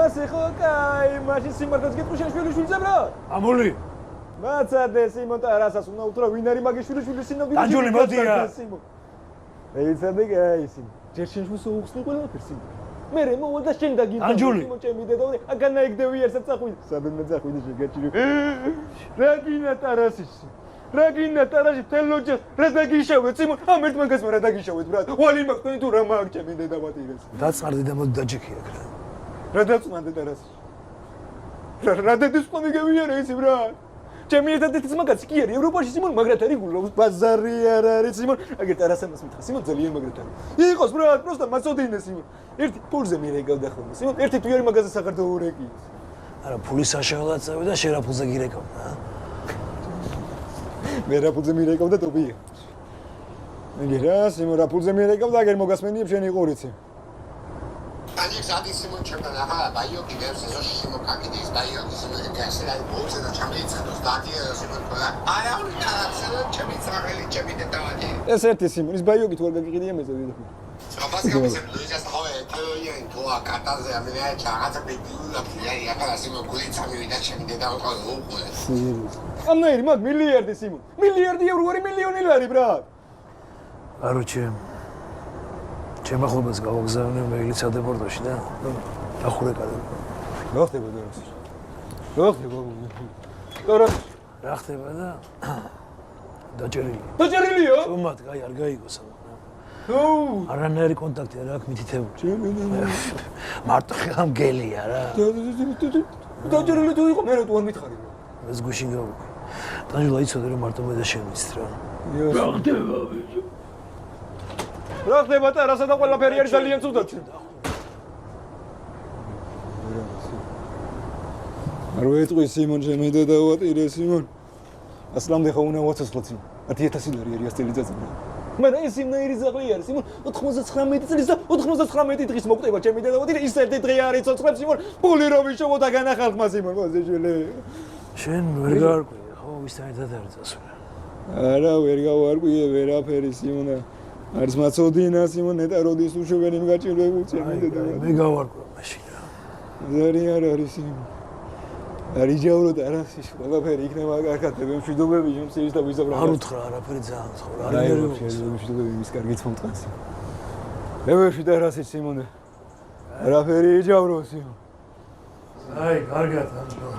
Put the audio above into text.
მასე ხო კაი, მაშინ სიმართლეც გეტყვი შენ შვილიშვილზე ბრა? ამული. მაცადე სიმონ ტარასას უნდა უთხრა ვინ არის მაგის შვილიშვილი სინოდი. დაჯული მოდია. ეიცადე კაი სიმონ. ჯერ შენ შვილს უხსნი ყველაფერს სიმონ. მერე მოვა და შენ დაგიბრუნე სიმონ ჩემი დედაური აგანა ეგდევი ერთად წახვიდე. სადმე წახვიდე შეგაჭირო. რაგინა ტარასის. რაგინა ტარასი თელოჯას რა დაგიშავეთ სიმონ ამ ერთ მაგას რა დაგიშავეთ ბრატ ვალი მაგ თუ რა მაგ ჩემი დედავატირეს დაწარდი და მოდი დაჯექი აქ რა დაწმანდე ტარასი რა დედის ყომი გევიარე ისი ბრატ ჩემი ერთადერთი მაგაც კი არის ევროპაში სიმონ მაგრად არის გულობს ბაზარი არ არის სიმონ აგერ ტარასამას მითხა სიმონ ძალიან მაგრად არის იყოს ბრატ პროსტა მასოდინე სიმონ ერთი პულზე მირეკავდა ხოლმე სიმონ ერთი თვიარი მაგაზე საქართველოს რეკის არა ფულის საშევლად წავი და შენ რა ფულზე გირეკავდა მე რა ფულზე მირეკავდა ტოპია. მეგერა სიმონ რა ფულზე მირეკავდა აგერ მოგასმენიებ შენი ყურიცი. Ani xadi simon ჩემთან ახლა ბაიო კიდევს ესოში სიმონ კაკიდის ბაიო სიმონ გასელა ბოლზე და ჩამეიცადოს დადია სიმონ ყველა. არა უნდა ახლა ჩემი ძაღელი ჩემი დედავადი. ეს ერთი სიმონ ის ბაიო კიდევ არ გაგიყიდია მე ზოდი. Საბას გამოსებ ლუიზას ხავე თეორია თოა კატაზე ამერა ჩაღაცა ბედიულა ფიარი ახლა სიმონ გული წამივიდა ჩემი დედავადი უყურე. ამნაირი მაგ მილიარდი სიმონ. მილიარდი ევრო არის მილიონი ლარი ბრატ. კაროჩე ჩემ ახლობას გავაგზავნე მეილიც ადეპორტოში და დახურე კადე. რა ხდება დარასი? რა ხდება? დარასი რა ხდება და დაჭერილი. დაჭერილიო? თუმად კაი არ გაიგოს ამ. ნუ არანაირი კონტაქტი არ აქვს მითითებული. მარტო ხა მგელია რა. დაჭერილი თუ იყო მე რა თუ არ მითხარი. ეს გუშინ გავიქ. დანჯულა იცოდე რომ მარტო მე და შენ ვიცით რა. რა ხდება? რა ხდება ტარასა და ყველაფერი არის ძალიან ცუდად. არ ვეტყვი სიმონ ჩემი დედავატირე სიმონ. ასლამდე ხო უნდა ვაცოცხლო სიმონ. 10000 ლარი არის წელიწადზე. მაგრამ ეს იმნაირი ზაღლი არის სიმონ 99 წლის და 99 დღის მოკვდება ჩემი დედავატირე ის ერთი დღე არის ცოცხლებს სიმონ პული რომ იშოვო და განახალხმა სიმონ მოძეშელე. შენ ვერ გავარკვი ხო ვისთან ერთად არის წასული. არა ვერ გავარკვიე ვერაფერი სიმონა. არის მაწოდინა სიმონ ნეტა როდის უშოვენი მგაჭირებული ჩემი დედავატირე. მე გავარკვე მაშინ რა. ზარი არ არის სიმონ. არის ჯავროთ არასის ყველაფერი იქნება კარგად მშვიდობები შემცირს და ვიზაბრა. არ უთხრა არაფერი ძალიან ხო რა. არა მშვიდობები მის კარგით მომტყანს. მე ვეშვიდ არასის სიმონე. არაფერი იჯავრო სიმონ. აი კარგად ამბო.